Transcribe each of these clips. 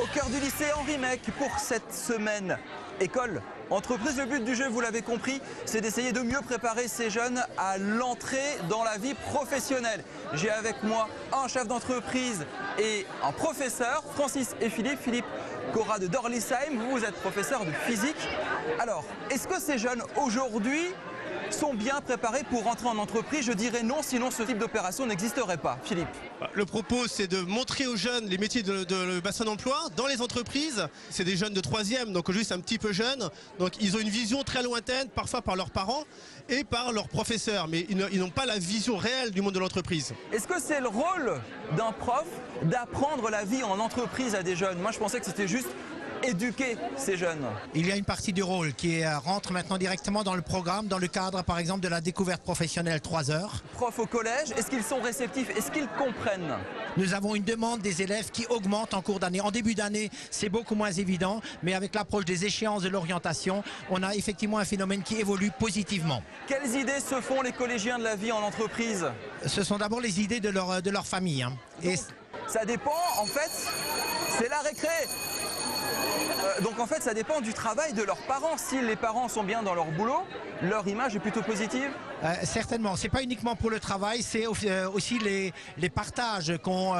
Au cœur du lycée Henri Mech pour cette semaine école entreprise. Le but du jeu, vous l'avez compris, c'est d'essayer de mieux préparer ces jeunes à l'entrée dans la vie professionnelle. J'ai avec moi un chef d'entreprise et un professeur, Francis et Philippe. Philippe Cora de Dorlisheim, vous êtes professeur de physique. Alors, est-ce que ces jeunes aujourd'hui sont bien préparés pour rentrer en entreprise? Je dirais non, sinon ce type d'opération n'existerait pas. Philippe. Le propos, c'est de montrer aux jeunes les métiers de bassin d'emploi dans les entreprises. C'est des jeunes de 3e, donc aujourd'hui c'est un petit peu jeune. Donc ils ont une vision très lointaine, parfois par leurs parents et par leurs professeurs. Mais ils n'ont pas la vision réelle du monde de l'entreprise. Est-ce que c'est le rôle d'un prof d'apprendre la vie en entreprise à des jeunes? Moi je pensais que c'était juste éduquer ces jeunes. Il y a une partie du rôle qui rentre maintenant directement dans le programme, dans le cadre par exemple de la découverte professionnelle 3 heures. Profs au collège, est-ce qu'ils sont réceptifs? Est-ce qu'ils comprennent? Nous avons une demande des élèves qui augmente en cours d'année. En début d'année, c'est beaucoup moins évident, mais avec l'approche des échéances de l'orientation, on a effectivement un phénomène qui évolue positivement. Quelles idées se font les collégiens de la vie en entreprise? Ce sont d'abord les idées de leur famille. Donc, ça dépend, en fait, c'est la récré. Donc en fait, ça dépend du travail de leurs parents. Si les parents sont bien dans leur boulot, leur image est plutôt positive? Certainement. Ce n'est pas uniquement pour le travail, c'est aussi les partages qu'ont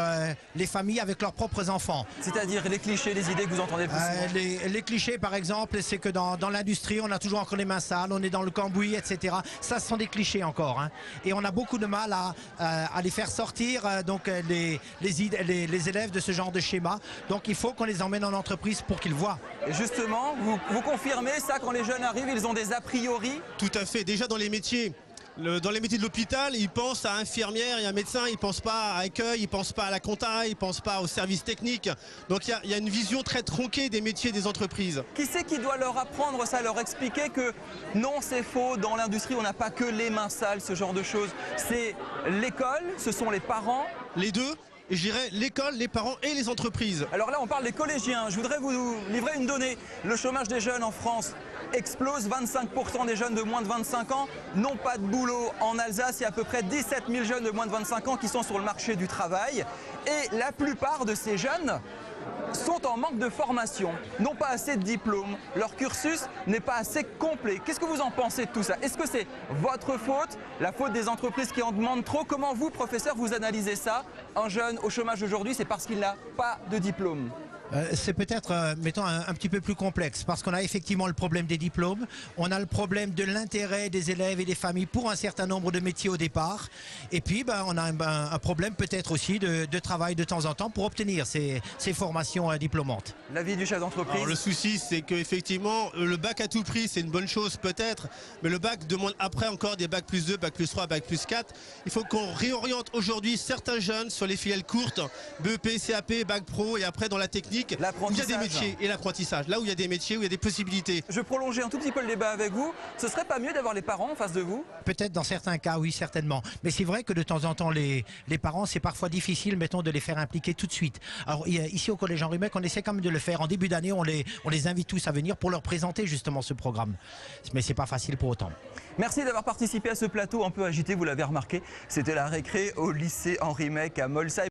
les familles avec leurs propres enfants. C'est-à-dire les clichés, les idées que vous entendez le plus souvent? Les clichés, par exemple, c'est que dans l'industrie, on a toujours encore les mains sales, on est dans le cambouis, etc. Ça, ce sont des clichés encore. Hein. Et on a beaucoup de mal à les faire sortir, les élèves de ce genre de schéma. Donc il faut qu'on les emmène en entreprise pour qu'ils voient. Et justement, vous confirmez ça quand les jeunes arrivent, ils ont des a priori? Tout à fait. Déjà dans les métiers. Dans les métiers de l'hôpital, ils pensent à infirmière et à médecin, ils ne pensent pas à accueil, ils ne pensent pas à la compta, ils ne pensent pas au service technique. Donc il y a une vision très tronquée des métiers des entreprises. Qui c'est qui doit leur apprendre ça, leur expliquer que non, c'est faux, dans l'industrie on n'a pas que les mains sales, ce genre de choses? C'est l'école, ce sont les parents? Les deux. Et je dirais l'école, les parents et les entreprises. Alors là, on parle des collégiens. Je voudrais vous livrer une donnée. Le chômage des jeunes en France explose. 25% des jeunes de moins de 25 ans n'ont pas de boulot. En Alsace, il y a à peu près 17 000 jeunes de moins de 25 ans qui sont sur le marché du travail. Et la plupart de ces jeunes sont en manque de formation, n'ont pas assez de diplômes, leur cursus n'est pas assez complet. Qu'est-ce que vous en pensez de tout ça? Est-ce que c'est votre faute, la faute des entreprises qui en demandent trop? Comment vous, professeur, vous analysez ça? Un jeune au chômage aujourd'hui, c'est parce qu'il n'a pas de diplôme. C'est peut-être, mettons, un petit peu plus complexe parce qu'on a effectivement le problème des diplômes, on a le problème de l'intérêt des élèves et des familles pour un certain nombre de métiers au départ, et puis on a un problème peut-être aussi de travail de temps en temps pour obtenir ces formations diplômantes. L'avis du chef d'entreprise? Le souci, c'est qu'effectivement, le bac à tout prix, c'est une bonne chose peut-être, mais le bac demande après encore des bac plus 2, bac plus 3, bac plus 4. Il faut qu'on réoriente aujourd'hui certains jeunes sur les filières courtes, BEP, CAP, bac pro, et après dans la technique. Où il y a des métiers et l'apprentissage, là où il y a des métiers, où il y a des possibilités. Je prolongeais un tout petit peu le débat avec vous. Ce serait pas mieux d'avoir les parents en face de vous? Peut-être dans certains cas, oui, certainement. Mais c'est vrai que de temps en temps, les parents, c'est parfois difficile, mettons, de les faire impliquer tout de suite. Alors ici au Collège Henri Mech, on essaie quand même de le faire. En début d'année, on les invite tous à venir pour leur présenter justement ce programme. Mais c'est pas facile pour autant. Merci d'avoir participé à ce plateau un peu agité, vous l'avez remarqué. C'était la récré au lycée Henri Mech à Molsheim.